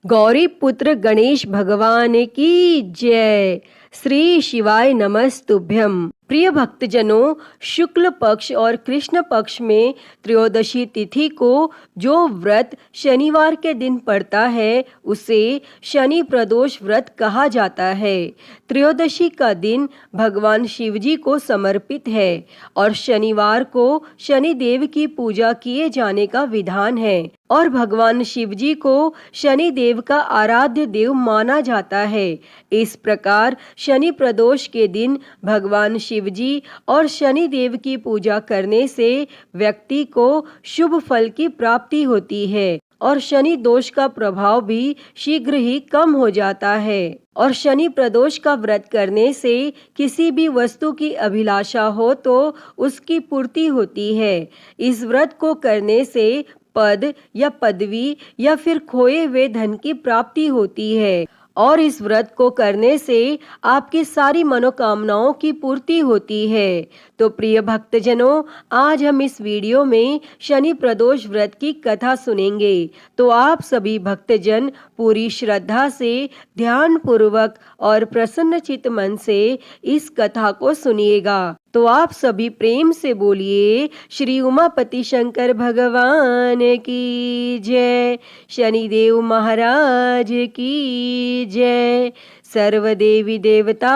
गौरी पुत्र गणेश भगवान की जय। श्री शिवाय नमस्तुभ्यम। प्रिय भक्तजनों, शुक्ल पक्ष और कृष्ण पक्ष में त्रयोदशी तिथि को जो व्रत शनिवार के दिन पड़ता है उसे शनि प्रदोष व्रत कहा जाता है। त्रयोदशी का दिन भगवान शिव जी को समर्पित है और शनिवार को शनि देव की पूजा किए जाने का विधान है और भगवान शिव जी को शनि देव का आराध्य देव माना जाता है। इस प्रकार शनि प्रदोष के दिन भगवान शिव जी और शनि देव की पूजा करने से व्यक्ति को शुभ फल की प्राप्ति होती है और शनि दोष का प्रभाव भी शीघ्र ही कम हो जाता है। और शनि प्रदोष का व्रत करने से किसी भी वस्तु की अभिलाषा हो तो उसकी पूर्ति होती है। इस व्रत को करने से पद या पदवी या फिर खोए हुए धन की प्राप्ति होती है और इस व्रत को करने से आपकी सारी मनोकामनाओं की पूर्ति होती है। तो प्रिय भक्तजनों, आज हम इस वीडियो में शनि प्रदोष व्रत की कथा सुनेंगे। तो आप सभी भक्तजन पूरी श्रद्धा से, ध्यान पूर्वक और प्रसन्न चित्त मन से इस कथा को सुनिएगा। तो आप सभी प्रेम से बोलिए श्री उमापति शंकर भगवान की जय, शनिदेव महाराज की जय, सर्व देवी देवता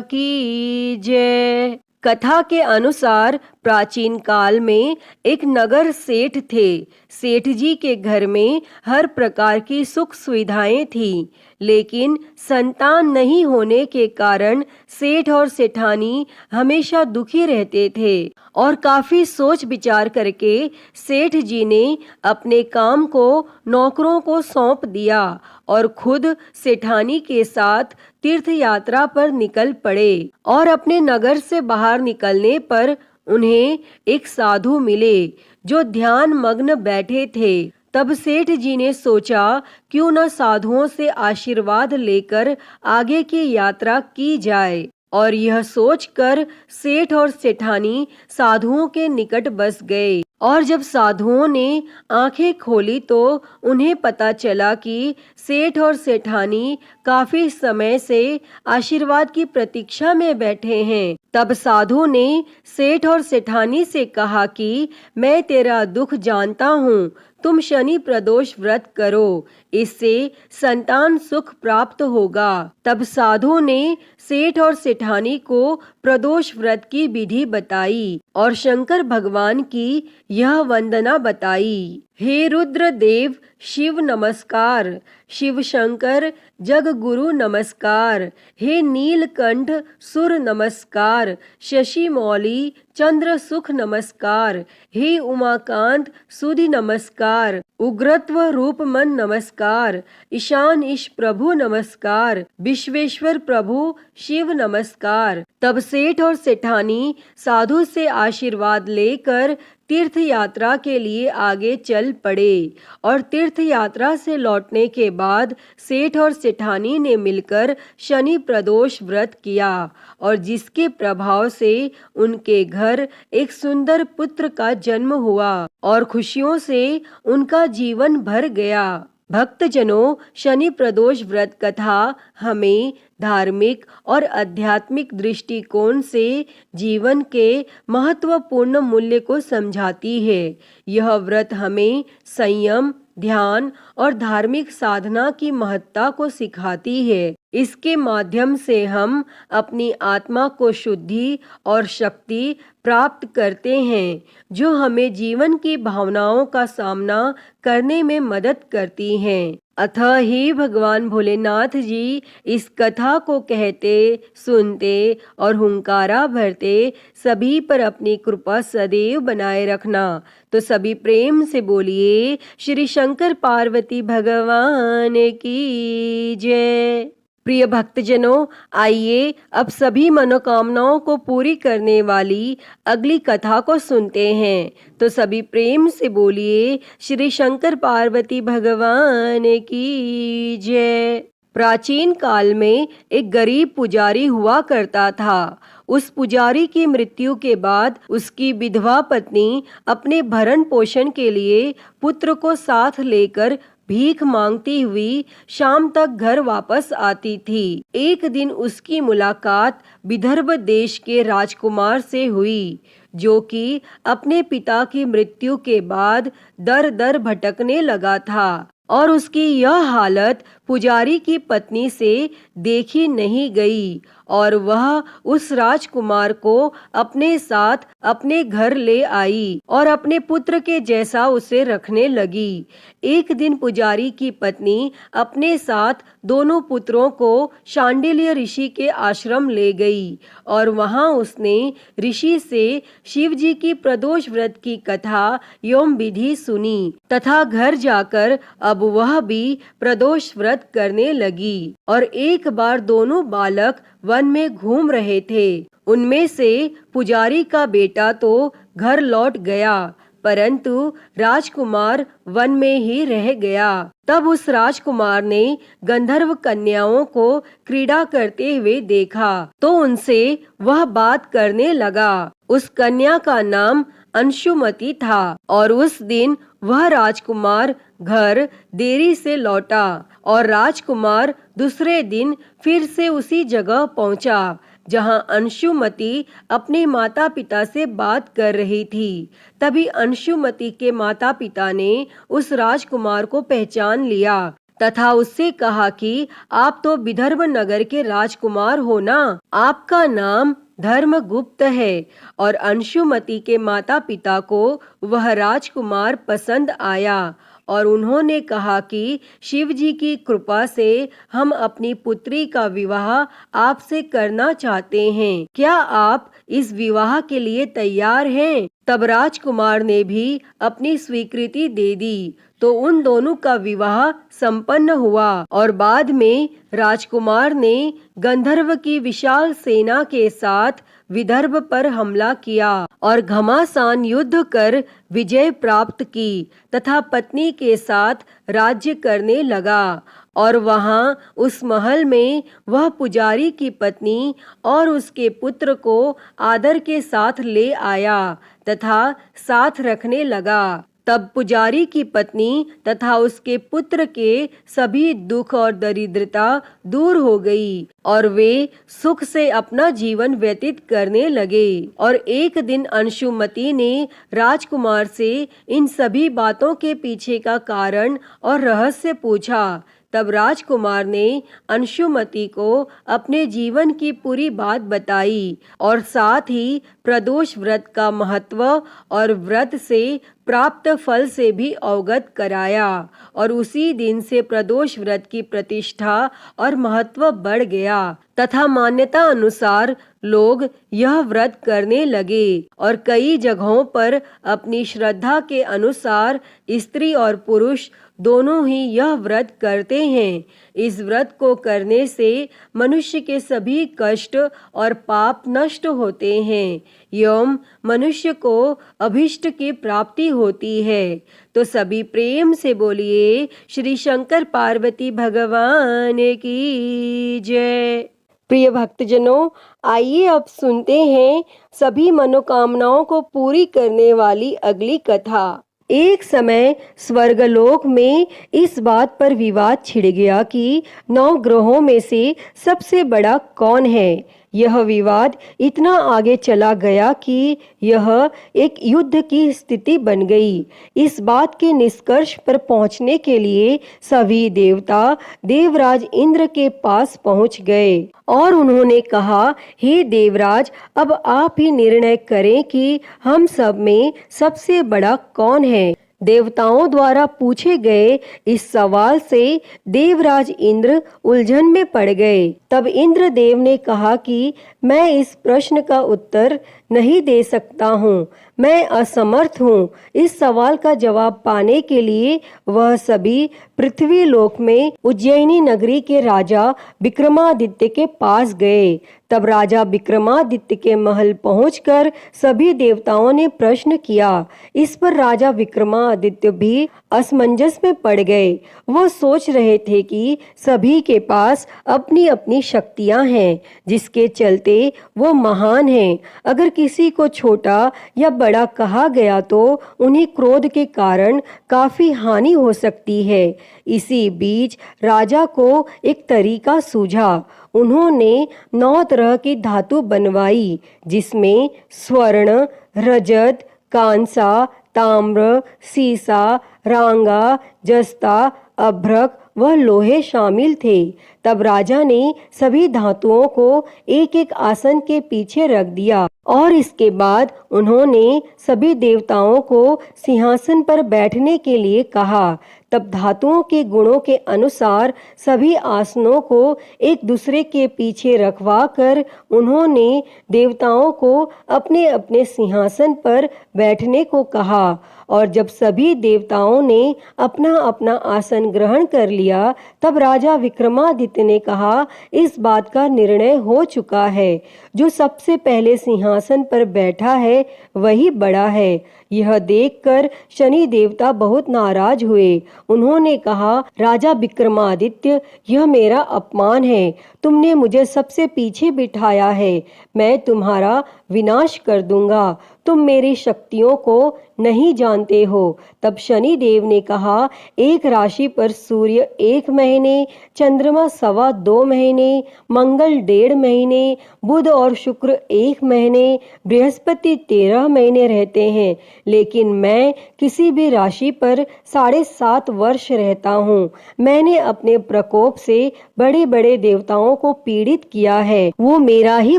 की जय। कथा के अनुसार प्राचीन काल में एक नगर सेठ थे। सेठ जी के घर में हर प्रकार की सुख सुविधाएं थीं, लेकिन संतान नहीं होने के कारण सेठ और सेठानी हमेशा दुखी रहते थे और काफी सोच विचार करके सेठ जी ने अपने काम को नौकरों को सौंप दिया और खुद सेठानी के साथ तीर्थ यात्रा पर निकल पड़े। और अपने नगर से बाहर निकलने पर उन्हें एक साधु मिले जो ध्यान मग्न बैठे थे। तब सेठ जी ने सोचा क्यों न साधुओं से आशीर्वाद लेकर आगे की यात्रा की जाए और यह सोचकर सेठ और सेठानी साधुओं के निकट बस गए। और जब साधुओं ने आंखें खोली तो उन्हें पता चला कि सेठ और सेठानी काफी समय से आशीर्वाद की प्रतीक्षा में बैठे हैं। तब साधु ने सेठ और सेठानी से कहा कि मैं तेरा दुख जानता हूँ, तुम शनि प्रदोष व्रत करो, इससे संतान सुख प्राप्त होगा। तब साधु ने सेठ और सेठानी को प्रदोष व्रत की विधि बताई और शंकर भगवान की यह वंदना बताई। हे रुद्र देव शिव नमस्कार, शिव शंकर जग गुरु नमस्कार, हे नीलकंठ सुर नमस्कार, शशि मौली चंद्र सुख नमस्कार, हे उमाकांत सुधि नमस्कार, उग्रत्व रूप मन नमस्कार, ईशान ईश प्रभु नमस्कार, विश्वेश्वर प्रभु शिव नमस्कार। तब सेठ और सेठानी साधु से आशीर्वाद लेकर तीर्थ यात्रा के लिए आगे चल पड़े और तीर्थ यात्रा से लौटने के बाद सेठ और सेठानी ने मिलकर शनि प्रदोष व्रत किया और जिसके प्रभाव से उनके घर एक सुंदर पुत्र का जन्म हुआ और खुशियों से उनका जीवन भर गया। भक्तजनों, शनि प्रदोष व्रत कथा हमें धार्मिक और आध्यात्मिक दृष्टिकोण से जीवन के महत्वपूर्ण मूल्य को समझाती है। यह व्रत हमें संयम, ध्यान और धार्मिक साधना की महत्ता को सिखाती है। इसके माध्यम से हम अपनी आत्मा को शुद्धि और शक्ति प्राप्त करते हैं जो हमें जीवन की भावनाओं का सामना करने में मदद करती हैं। अतः ही भगवान भोलेनाथ जी इस कथा को कहते, सुनते और हुंकारा भरते सभी पर अपनी कृपा सदैव बनाए रखना। तो सभी प्रेम से बोलिए श्री शंकर पार्वती भगवान की जय। प्रिय भक्तजनों, आइए अब सभी मनोकामनाओं को पूरी करने वाली अगली कथा को सुनते हैं। तो सभी प्रेम से बोलिए श्री शंकर पार्वती भगवान की जय। प्राचीन काल में एक गरीब पुजारी हुआ करता था। उस पुजारी की मृत्यु के बाद उसकी विधवा पत्नी अपने भरण पोषण के लिए पुत्र को साथ लेकर भीख मांगती हुई शाम तक घर वापस आती थी। एक दिन उसकी मुलाकात विदर्भ देश के राजकुमार से हुई, जो कि अपने पिता की मृत्यु के बाद दर दर भटकने लगा था और उसकी यह हालत पुजारी की पत्नी से देखी नहीं गई और वह उस राजकुमार को अपने साथ अपने घर ले आई और अपने पुत्र के जैसा उसे रखने लगी। एक दिन पुजारी की पत्नी अपने साथ दोनों पुत्रों को शांडिल्य ऋषि के आश्रम ले गई और वहां उसने ऋषि से शिव जी की प्रदोष व्रत की कथा एवं विधि सुनी तथा घर जाकर अब वह भी प्रदोष व्रत करने लगी। और एक बार दोनों बालक वन में घूम रहे थे। उनमें से पुजारी का बेटा तो घर लौट गया, परंतु राजकुमार वन में ही रह गया। तब उस राजकुमार ने गंधर्व कन्याओं को क्रीड़ा करते हुए देखा तो उनसे वह बात करने लगा। उस कन्या का नाम अंशुमति था और उस दिन वह राजकुमार घर देरी से लौटा और राजकुमार दूसरे दिन फिर से उसी जगह पहुंचा जहां अंशुमति अपने माता पिता से बात कर रही थी। तभी अंशुमति के माता पिता ने उस राजकुमार को पहचान लिया तथा उससे कहा कि आप तो विदर्भ नगर के राजकुमार हो ना, आपका नाम धर्मगुप्त है। और अंशुमति के माता पिता को वह राजकुमार पसंद आया और उन्होंने कहा कि शिव जी की कृपा से हम अपनी पुत्री का विवाह आपसे करना चाहते हैं, क्या आप इस विवाह के लिए तैयार हैं? तब राजकुमार ने भी अपनी स्वीकृति दे दी तो उन दोनों का विवाह संपन्न हुआ और बाद में राजकुमार ने गंधर्व की विशाल सेना के साथ विदर्भ पर हमला किया और घमासान युद्ध कर विजय प्राप्त की तथा पत्नी के साथ राज्य करने लगा। और वहां उस महल में वह पुजारी की पत्नी और उसके पुत्र को आदर के साथ ले आया तथा साथ रखने लगा। तब पुजारी की पत्नी तथा उसके पुत्र के सभी दुख और दरिद्रता दूर हो गई और वे सुख से अपना जीवन व्यतीत करने लगे। और एक दिन अंशुमति ने राजकुमार से इन सभी बातों के पीछे का कारण और रहस्य पूछा। तब राजकुमार ने अंशुमति को अपने जीवन की पूरी बात बताई और साथ ही प्रदोष व्रत का महत्व और व्रत से प्राप्त फल से भी अवगत कराया। और उसी दिन से प्रदोष व्रत की प्रतिष्ठा और महत्व बढ़ गया तथा मान्यता अनुसार लोग यह व्रत करने लगे और कई जगहों पर अपनी श्रद्धा के अनुसार स्त्री और पुरुष दोनों ही यह व्रत करते हैं। इस व्रत को करने से मनुष्य के सभी कष्ट और पाप नष्ट होते हैं एवं मनुष्य को अभिष्ट की प्राप्ति होती है। तो सभी प्रेम से बोलिए श्री शंकर पार्वती भगवान की जय। प्रिय भक्तजनों, आइए अब सुनते हैं सभी मनोकामनाओं को पूरी करने वाली अगली कथा। एक समय स्वर्गलोक में इस बात पर विवाद छिड़ गया कि 9 ग्रहों में से सबसे बड़ा कौन है। यह विवाद इतना आगे चला गया कि यह एक युद्ध की स्थिति बन गई। इस बात के निष्कर्ष पर पहुंचने के लिए सभी देवता देवराज इंद्र के पास पहुंच गए और उन्होंने कहा, हे देवराज, अब आप ही निर्णय करें कि हम सब में सबसे बड़ा कौन है। देवताओं द्वारा पूछे गए इस सवाल से देवराज इंद्र उलझन में पड़ गए। तब इंद्रदेव ने कहा कि मैं इस प्रश्न का उत्तर नहीं दे सकता हूँ, मैं असमर्थ हूँ। इस सवाल का जवाब पाने के लिए वह सभी पृथ्वी लोक में उज्जैनी नगरी के राजा विक्रमादित्य के पास गए। तब राजा विक्रमादित्य के महल पहुंचकर सभी देवताओं ने प्रश्न किया। इस पर राजा विक्रमादित्य भी असमंजस में पड़ गए। वो सोच रहे थे कि सभी के पास अपनी अपनी शक्तियां हैं जिसके चलते वो महान हैं। अगर किसी को छोटा या बड़ा कहा गया तो उन्हें क्रोध के कारण काफी हानि हो सकती है। इसी बीच राजा को एक तरीका सूझा। उन्होंने 9 तरह की धातु बनवाई, जिसमें स्वर्ण, रजत, कांसा, ताम्र, सीसा, रांगा, जस्ता, अभ्रक व लोहे शामिल थे। तब राजा ने सभी धातुओं को एक एक आसन के पीछे रख दिया और इसके बाद उन्होंने सभी देवताओं को सिंहासन पर बैठने के लिए कहा। तब धातुओं के गुणों के अनुसार सभी आसनों को एक दूसरे के पीछे रखवा कर उन्होंने देवताओं को अपने अपने सिंहासन पर बैठने को कहा। और जब सभी देवताओं ने अपना अपना आसन ग्रहण कर लिया, तब राजा विक्रमादित्य ने कहा, इस बात का निर्णय हो चुका है, जो सबसे पहले सिंहासन पर बैठा है वही बड़ा है। यह देखकर शनि देवता बहुत नाराज हुए। उन्होंने कहा, राजा विक्रमादित्य, यह मेरा अपमान है। तुमने मुझे सबसे पीछे बिठाया है। मैं तुम्हारा विनाश कर दूंगा। तुम मेरी शक्तियों को नहीं जानते हो। तब शनि देव ने कहा, एक राशि पर सूर्य 1 महीने, चंद्रमा 2.25 महीने, मंगल 1.5 महीने, बुध और शुक्र 1 महीने, बृहस्पति 13 महीने रहते हैं, लेकिन मैं किसी भी राशि पर 7.5 वर्ष रहता हूँ। मैंने अपने प्रकोप से बड़े बड़े देवताओं को पीड़ित किया है। वो मेरा ही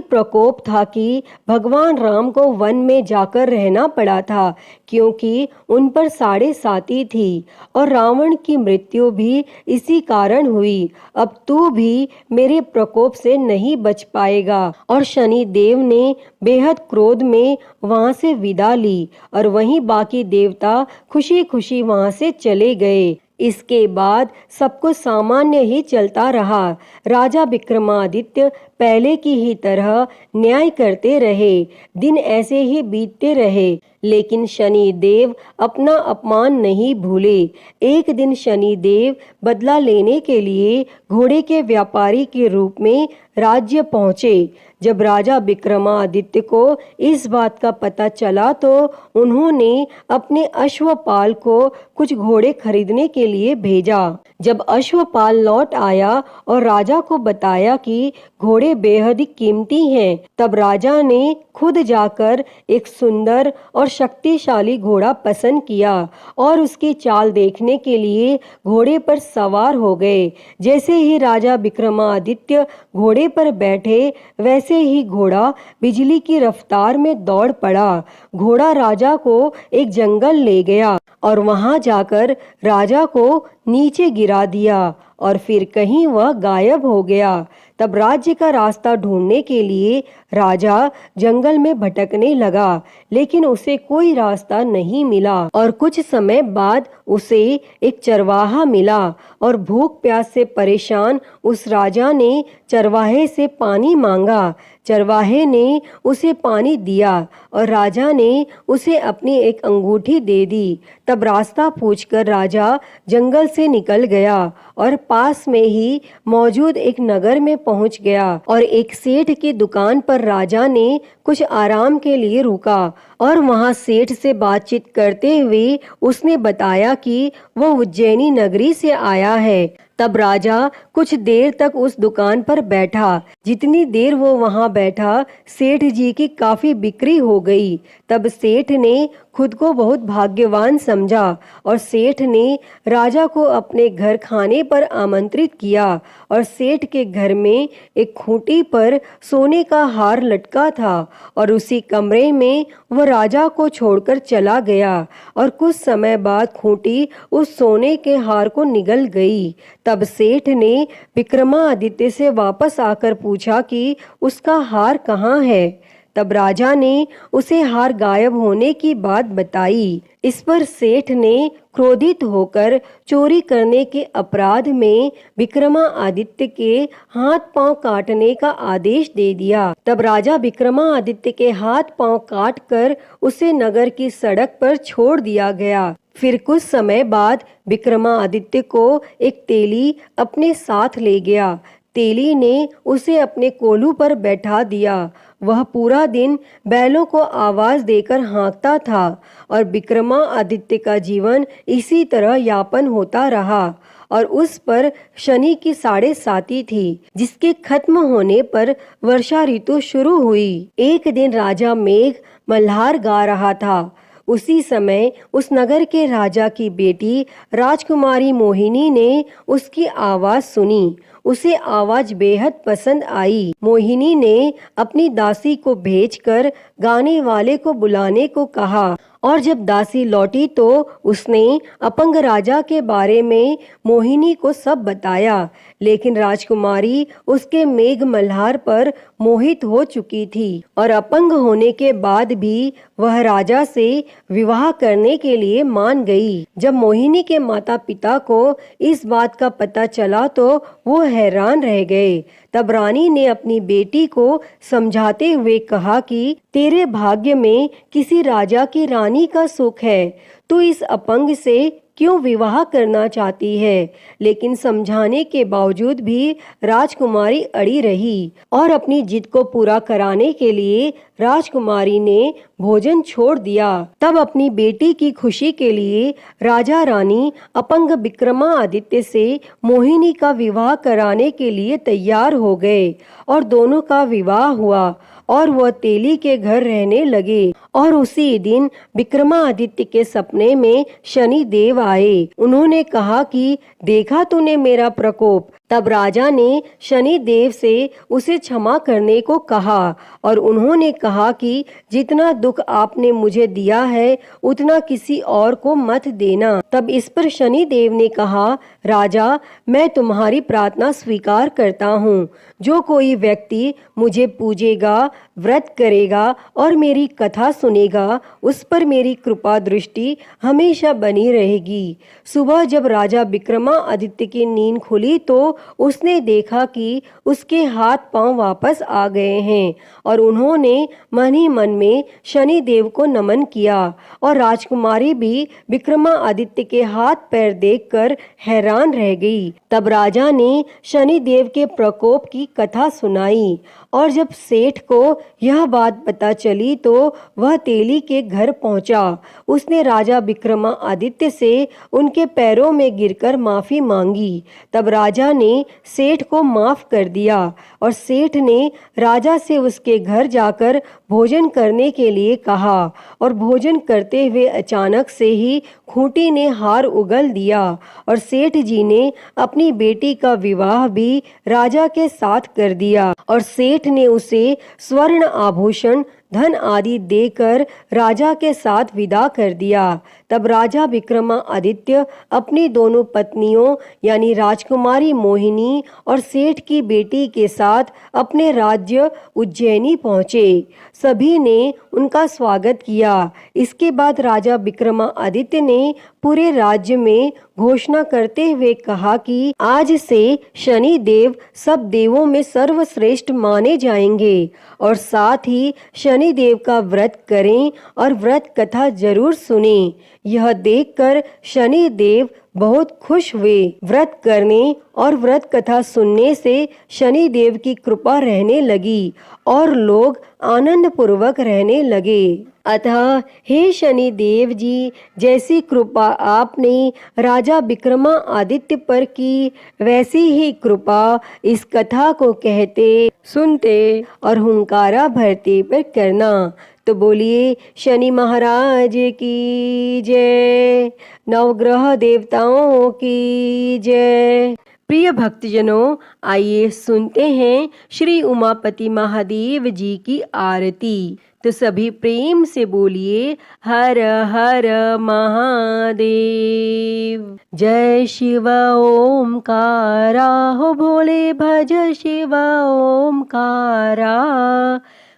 प्रकोप था कि भगवान राम को वन में जाकर रहना पड़ा था, क्योंकि उन पर 7.5 थी और रावण की मृत्यु भी इसी कारण हुई। अब तू भी मेरे प्रकोप से नहीं बच पाएगा। और शनि देव ने बेहद क्रोध में वहां से विदा ली और वहीं बाकी देवता खुशी खुशी वहां से चले गए। इसके बाद सब कुछ सामान्य ही चलता रहा। राजा विक्रमादित्य पहले की ही तरह न्याय करते रहे। दिन ऐसे ही बीतते रहे, लेकिन शनि देव अपना अपमान नहीं भूले। एक दिन शनि देव बदला लेने के लिए घोड़े के व्यापारी के रूप में राज्य पहुँचे। जब राजा विक्रमादित्य को इस बात का पता चला तो उन्होंने अपने अश्वपाल को कुछ घोड़े खरीदने के लिए भेजा। जब अश्वपाल लौट आया और राजा को बताया कि घोड़े बेहद ही कीमती हैं, तब राजा ने खुद जाकर एक सुंदर और शक्तिशाली घोड़ा पसंद किया और उसकी चाल देखने के लिए घोड़े पर सवार हो गए। जैसे ही राजा विक्रमादित्य घोड़े पर बैठे, वैसे ही घोड़ा बिजली की रफ्तार में दौड़ पड़ा। घोड़ा राजा को एक जंगल ले गया और वहां जाकर राजा को नीचे गिरा दिया और फिर कहीं वह गायब हो गया। तब राज्य का रास्ता ढूंढने के लिए राजा जंगल में भटकने लगा, लेकिन उसे कोई रास्ता नहीं मिला। और कुछ समय बाद उसे एक चरवाहा मिला और भूख प्यास से परेशान उस राजा ने चरवाहे से पानी मांगा। चरवाहे ने उसे पानी दिया और राजा ने उसे अपनी एक अंगूठी दे दी। तब रास्ता पूछकर राजा जंगल से निकल गया और पास में ही मौजूद एक नगर में पहुंच गया और एक सेठ की दुकान पर राजा ने कुछ आराम के लिए रुका और वहां सेठ से बातचीत करते हुए उसने बताया कि वह उज्जैनी नगरी से आया है। तब राजा कुछ देर तक उस दुकान पर बैठा। जितनी देर वो वहां बैठा, सेठ जी की काफी बिक्री हो गई। तब सेठ ने खुद को बहुत भाग्यवान समझा और सेठ ने राजा को अपने घर खाने पर आमंत्रित किया और सेठ के घर में एक खूंटी पर सोने का हार लटका था और उसी कमरे में वह राजा को छोड़कर चला गया और कुछ समय बाद खूंटी उस सोने के हार को निगल गई। तब सेठ ने विक्रमादित्य से वापस आकर पूछा कि उसका हार कहाँ है। तब राजा ने उसे हार गायब होने की बात बताई। इस पर सेठ ने क्रोधित होकर चोरी करने के अपराध में विक्रमादित्य के हाथ पांव काटने का आदेश दे दिया। तब राजा विक्रमादित्य के हाथ पांव काटकर उसे नगर की सड़क पर छोड़ दिया गया। फिर कुछ समय बाद विक्रमादित्य को एक तेली अपने साथ ले गया। तेली ने उसे अपने कोल्हू पर बैठा दिया। वह पूरा दिन बैलों को आवाज देकर हाँकता था और विक्रमादित्य का जीवन इसी तरह यापन होता रहा। और उस पर शनि की 7.5 थी, जिसके खत्म होने पर वर्षा ऋतु शुरू हुई। एक दिन राजा मेघ मल्हार गा रहा था। उसी समय उस नगर के राजा की बेटी राजकुमारी मोहिनी ने उसकी आवाज सुनी। उसे आवाज बेहद पसंद आई। मोहिनी ने अपनी दासी को भेजकर गाने वाले को बुलाने को कहा और जब दासी लौटी तो उसने अपंग राजा के बारे में मोहिनी को सब बताया। लेकिन राजकुमारी उसके मेघ मल्हार पर मोहित हो चुकी थी और अपंग होने के बाद भी वह राजा से विवाह करने के लिए मान गई। जब मोहिनी के माता पिता को इस बात का पता चला तो वो हैरान रह गए। तब रानी ने अपनी बेटी को समझाते हुए कहा कि तेरे भाग्य में किसी राजा की रानी का सुख है, तू इस अपंग से क्यों विवाह करना चाहती है। लेकिन समझाने के बावजूद भी राजकुमारी अड़ी रही और अपनी जिद को पूरा कराने के लिए राजकुमारी ने भोजन छोड़ दिया। तब अपनी बेटी की खुशी के लिए राजा रानी अपंग विक्रमादित्य से मोहिनी का विवाह कराने के लिए तैयार हो गए और दोनों का विवाह हुआ और वह तेली के घर रहने लगे। और उसी दिन विक्रमादित्य के सपने में शनि देव आए। उन्होंने कहा कि देखा तूने मेरा प्रकोप। तब राजा ने शनि देव से उसे क्षमा करने को कहा और उन्होंने कहा कि जितना दुख आपने मुझे दिया है उतना किसी और को मत देना। तब इस पर शनि देव ने कहा, राजा, मैं तुम्हारी प्रार्थना स्वीकार करता हूँ। जो कोई व्यक्ति मुझे पूजेगा, व्रत करेगा और मेरी कथा सुनेगा, उस पर मेरी कृपा दृष्टि हमेशा बनी रहेगी। सुबह जब राजा विक्रमादित्य की नींद खुली तो उसने देखा कि उसके हाथ पांव वापस आ गए हैं और उन्होंने मन ही मन में शनि देव को नमन किया। और राजकुमारी भी विक्रमादित्य के हाथ पैर देखकर हैरान रह गई। तब राजा ने शनि देव के प्रकोप की कथा सुनाई और जब सेठ को यह बात पता चली तो वह तेली के घर पहुंचा। उसने राजा विक्रमादित्य से उनके पैरों में गिरकर माफी मांगी। तब राजा ने सेठ को माफ कर दिया और सेठ ने राजा से उसके घर जाकर भोजन करने के लिए कहा और भोजन करते हुए अचानक से ही खूंटी ने हार उगल दिया और सेठ जी ने अपनी बेटी का विवाह भी राजा के साथ कर दिया और सेठ ने उसे स्वर्ण आभूषण, धन आदि देकर राजा के साथ विदा कर दिया। तब राजा विक्रमादित्य अपनी दोनों पत्नियों यानी राजकुमारी मोहिनी और सेठ की बेटी के साथ अपने राज्य उज्जैनी पहुँचे। सभी ने उनका स्वागत किया। इसके बाद राजा विक्रमादित्य ने पूरे राज्य में घोषणा करते हुए कहा कि आज से शनि देव सब देवों में सर्वश्रेष्ठ माने जाएंगे और साथ ही शनि देव का व्रत करें और व्रत कथा जरूर सुनें। यह देखकर शनि देव बहुत खुश हुए। व्रत करने और व्रत कथा सुनने से शनि देव की कृपा रहने लगी और लोग आनंद पूर्वक रहने लगे। अतः हे शनि देव जी, जैसी कृपा आपने राजा विक्रमादित्य पर की, वैसी ही कृपा इस कथा को कहते, सुनते और हुंकारा भरते पर करना। तो बोलिए शनि महाराज की जय, नवग्रह देवताओं की जय। प्रिय भक्तजनों, आइए सुनते हैं श्री उमापति महादेव जी की आरती। तो सभी प्रेम से बोलिए हर हर महादेव। जय शिव ओमकारा, हो भोले भज शिव ओमकारा।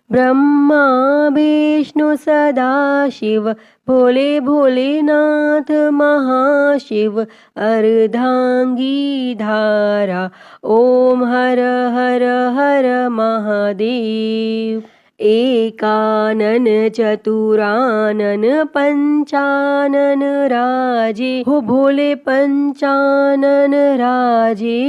ब्रह्मा विष्णु सदा शिव, भोले भोलेनाथ महाशिव। अर्धांगी धारा, ओम हर हर हर महादेव। एकानन चतुरानन पंचानन राजे हो भोले पंचानन राजे।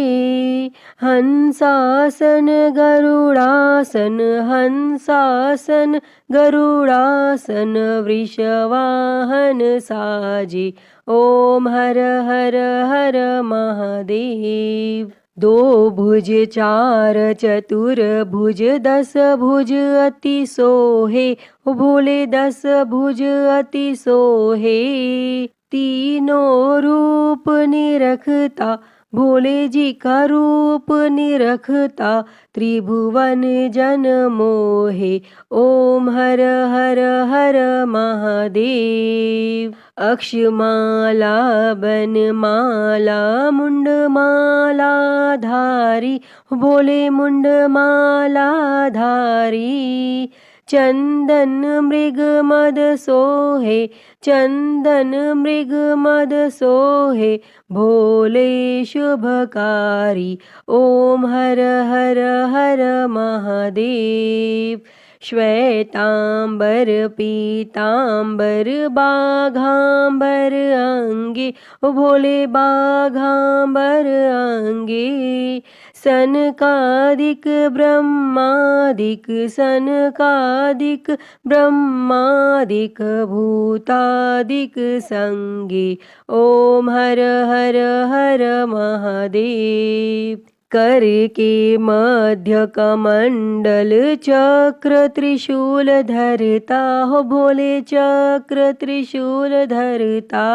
हंसासन गरुड़ासन हंसासन गरुड़ासन वृषवाहन साजे। ओम हर हर हर महादेव। दो भुज चार चतुर भुज दस भुज अति सोहे हो भोले दस भुज अति सोहे। तीनों रूप निरखता भोले जी का रूप निरखता त्रिभुवन जन मोहे। ओम हर हर हर महादेव। अक्षमाला बनमाला मुंडमाला धारी भोले मुंडमाला धारी। चंदन मृग मद सोहे चंदन मृग मद सोहे भोले शुभकारी। ओम हर हर हर महादेव। श्वेतांबर पीतांबर बाघांबर अंगे ओ भोले बाघांबर अंगे। सनकादिक ब्रह्मादिक सनकादिक ब्रह्मादिक भूतादिक संगे। ओम हर हर हर महादेव। कर के मध्य कमंडल चक्र त्रिशूल धरता हो भोले चक्र त्रिशूल धरता।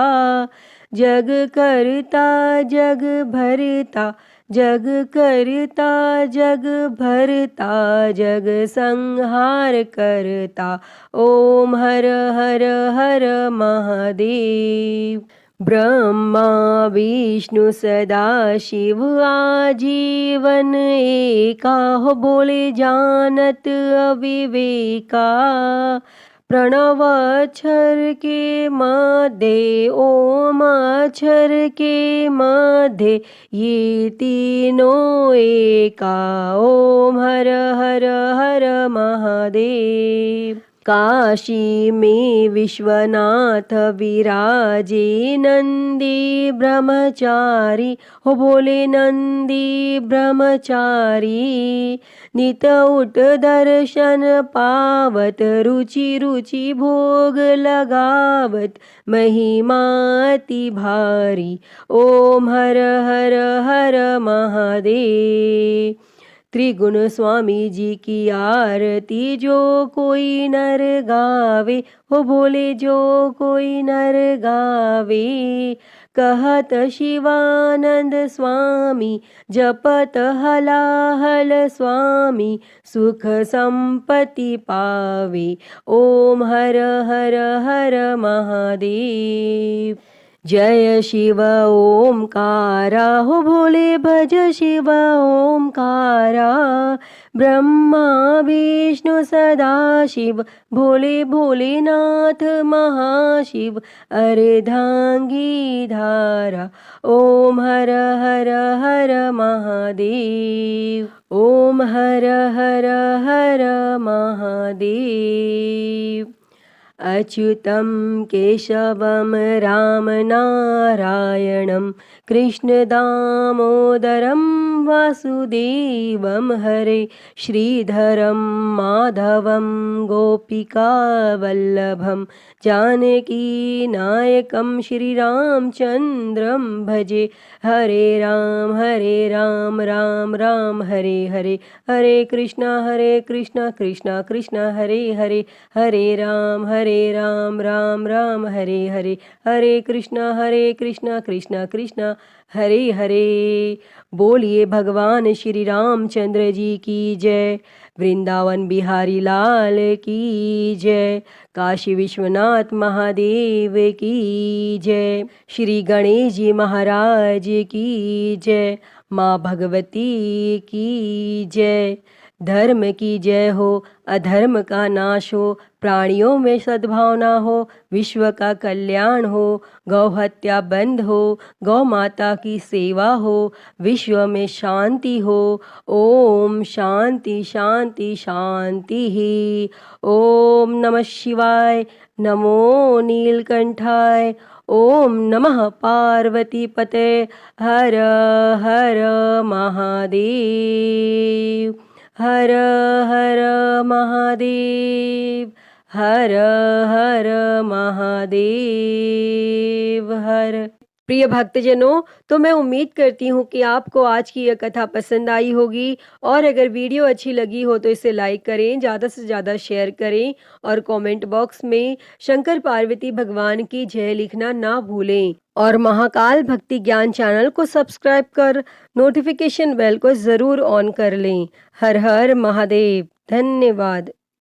जग करता जग भरता जग करता जग भरता जग संहार करता। ओम हर हर हर महादेव। ब्रह्मा विष्णु सदा शिव आजीवन एका हो बोले जानत अविवेका। प्रणव अक्षर के मध्य ओम अक्षर के मध्य ये तीनों एका। ओम हर हर हर महादेव। काशी में विश्वनाथ विराजे नंदी ब्रह्मचारी हो बोले नंदी ब्रह्मचारी। नित उठ दर्शन पावत रुचि रुचि भोग लगावत महिमा अति भारी। ओम हर हर हर महादेव। त्रिगुण स्वामी जी की आरती जो कोई नर गावे हो भोले जो कोई नर गावे। कहत शिवानंद स्वामी जपत हलाहल स्वामी सुख संपत्ति पावे। ओम हर हर हर महादेव। जय शिव ओमकारा हो भोले भज शिव ओमकारा। ब्रह्मा विष्णु सदा शिव भोले भोलेनाथ महाशिव अर्धांगी धारा। ओम हर हर हर महादेव। ओम हर हर हर महादेव। अच्युतं केशवं राम नारायणं कृष्ण दामोदरं वासुदेवं हरे। श्रीधरं माधवं गोपिकावल्लभं जानकी नायकं श्रीरामचन्द्रं भजे। हरे राम राम राम हरे हरे। हरे कृष्णा कृष्णा कृष्णा हरे हरे। हरे राम राम राम हरे हरे। हरे कृष्णा कृष्णा कृष्णा हरे हरे। बोलिए भगवान श्री रामचंद्र जी की जय। वृंदावन बिहारी लाल की जय। काशी विश्वनाथ महादेव की जय। श्री गणेश जी महाराज की जय। माँ भगवती की जय। धर्म की जय हो अधर्म का नाश हो। प्राणियों में सद्भावना हो, विश्व का कल्याण हो, गौ हत्या बंद हो, गौ माता की सेवा हो, विश्व में शांति हो। ओम शांति शांति शांति ही। ओम नमः शिवाय। नमो नीलकंठाय। ओम नमः पार्वती पते। हर हर महादेव। हर हर महादेव। हर हर महादेव। हर। प्रिय भक्तजनों, तो मैं उम्मीद करती हूँ कि आपको आज की यह कथा पसंद आई होगी, और अगर वीडियो अच्छी लगी हो तो इसे लाइक करें, ज़्यादा से ज़्यादा शेयर करें, और कमेंट बॉक्स में शंकर पार्वती भगवान की जय लिखना ना भूलें। और महाकाल भक्ति ज्ञान चैनल को सब्सक्राइब कर नोटिफिकेशन बेल को ज़रूर ऑन कर लें। हर हर महादेव। धन्यवाद।